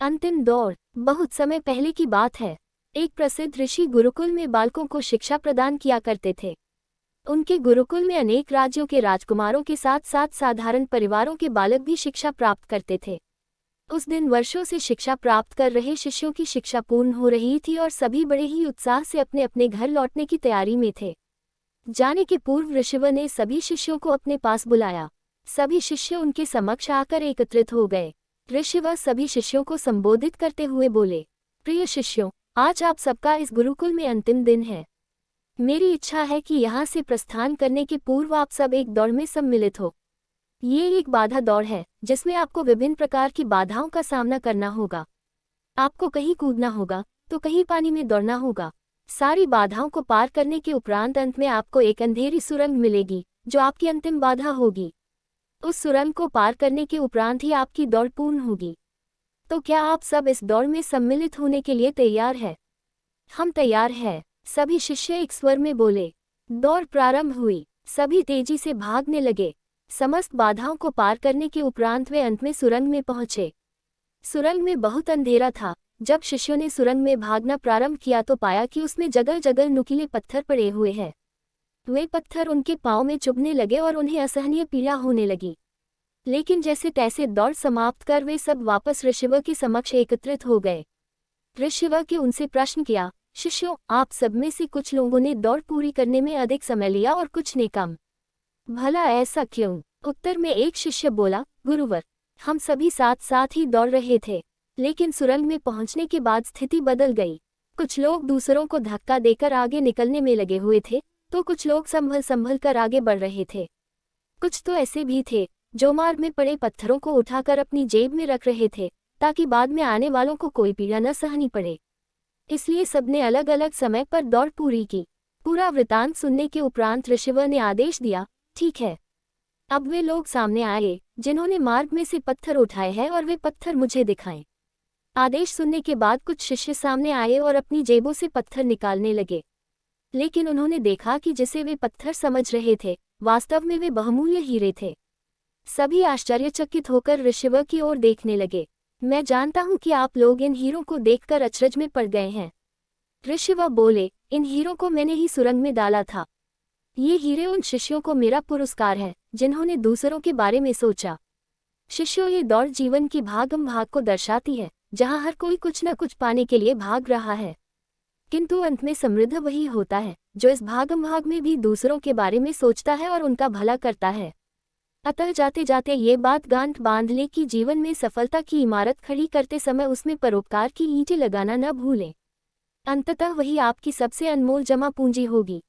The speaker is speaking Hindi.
अंतिम दौर। बहुत समय पहले की बात है। एक प्रसिद्ध ऋषि गुरुकुल में बालकों को शिक्षा प्रदान किया करते थे। उनके गुरुकुल में अनेक राज्यों के राजकुमारों के साथ साथ साधारण परिवारों के बालक भी शिक्षा प्राप्त करते थे। उस दिन वर्षों से शिक्षा प्राप्त कर रहे शिष्यों की शिक्षा पूर्ण हो रही थी और सभी बड़े ही उत्साह से अपने अपने घर लौटने की तैयारी में थे। जाने के पूर्व ऋषिवर ने सभी शिष्यों को अपने पास बुलाया। सभी शिष्य उनके समक्ष आकर एकत्रित हो गए। ऋषिवर सभी शिष्यों को संबोधित करते हुए बोले, प्रिय शिष्यों, आज आप सबका इस गुरुकुल में अंतिम दिन है। मेरी इच्छा है कि यहाँ से प्रस्थान करने के पूर्व आप सब एक दौड़ में सम्मिलित हो। ये एक बाधा दौड़ है जिसमें आपको विभिन्न प्रकार की बाधाओं का सामना करना होगा। आपको कहीं कूदना होगा तो कहीं पानी में दौड़ना होगा। सारी बाधाओं को पार करने के उपरांत अंत में आपको एक अंधेरी सुरंग मिलेगी जो आपकी अंतिम बाधा होगी। उस सुरंग को पार करने के उपरांत ही आपकी दौड़ पूर्ण होगी। तो क्या आप सब इस दौड़ में सम्मिलित होने के लिए तैयार है? हम तैयार हैं, सभी शिष्य एक स्वर में बोले। दौड़ प्रारंभ हुई। सभी तेजी से भागने लगे। समस्त बाधाओं को पार करने के उपरांत वे अंत में सुरंग में पहुंचे। सुरंग में बहुत अंधेरा था। जब शिष्यों ने सुरंग में भागना प्रारंभ किया तो पाया कि उसमें जगह जगह नुकीले पत्थर पड़े हुए हैं। वे पत्थर उनके पांव में चुभने लगे और उन्हें असहनीय पीड़ा होने लगी। लेकिन जैसे तैसे दौड़ समाप्त कर वे सब वापस ऋषिवर के समक्ष एकत्रित हो गए। ऋषिवर के उनसे प्रश्न किया, शिष्यों, आप सब में से कुछ लोगों ने दौड़ पूरी करने में अधिक समय लिया और कुछ ने कम। भला ऐसा क्यों? उत्तर में एक शिष्य बोला, गुरुवर, हम सभी साथ साथ ही दौड़ रहे थे, लेकिन सुरंग में पहुंचने के बाद स्थिति बदल गई। कुछ लोग दूसरों को धक्का देकर आगे निकलने में लगे हुए थे, तो कुछ लोग संभल संभल कर आगे बढ़ रहे थे। कुछ तो ऐसे भी थे जो मार्ग में पड़े पत्थरों को उठाकर अपनी जेब में रख रहे थे ताकि बाद में आने वालों को कोई पीड़ा न सहनी पड़े। इसलिए सबने अलग अलग समय पर दौड़ पूरी की। पूरा वृतांत सुनने के उपरांत ऋषिवर ने आदेश दिया, ठीक है, अब वे लोग सामने आए जिन्होंने मार्ग में से पत्थर उठाए हैं और वे पत्थर मुझे दिखाएं। आदेश सुनने के बाद कुछ शिष्य सामने आए और अपनी जेबों से पत्थर निकालने लगे। लेकिन उन्होंने देखा कि जिसे वे पत्थर समझ रहे थे वास्तव में वे बहुमूल्य हीरे थे। सभी आश्चर्यचकित होकर ऋषिवर की ओर देखने लगे। मैं जानता हूं कि आप लोग इन हीरों को देखकर अचरज में पड़ गए हैं। ऋषिवर बोले, इन हीरों को मैंने ही सुरंग में डाला था। ये हीरे उन शिष्यों को मेरा पुरस्कार है जिन्होंने दूसरों के बारे में सोचा। शिष्यों, ये दौड़ जीवन की भागम भाग को दर्शाती है जहां हर कोई कुछ न कुछ पाने के लिए भाग रहा है, किंतु अंत में समृद्ध वही होता है जो इस भागम भाग में भी दूसरों के बारे में सोचता है और उनका भला करता है। अतः जाते जाते ये बात गांठ बांध ले कि जीवन में सफलता की इमारत खड़ी करते समय उसमें परोपकार की ईंटें लगाना न भूलें। अंततः वही आपकी सबसे अनमोल जमा पूंजी होगी।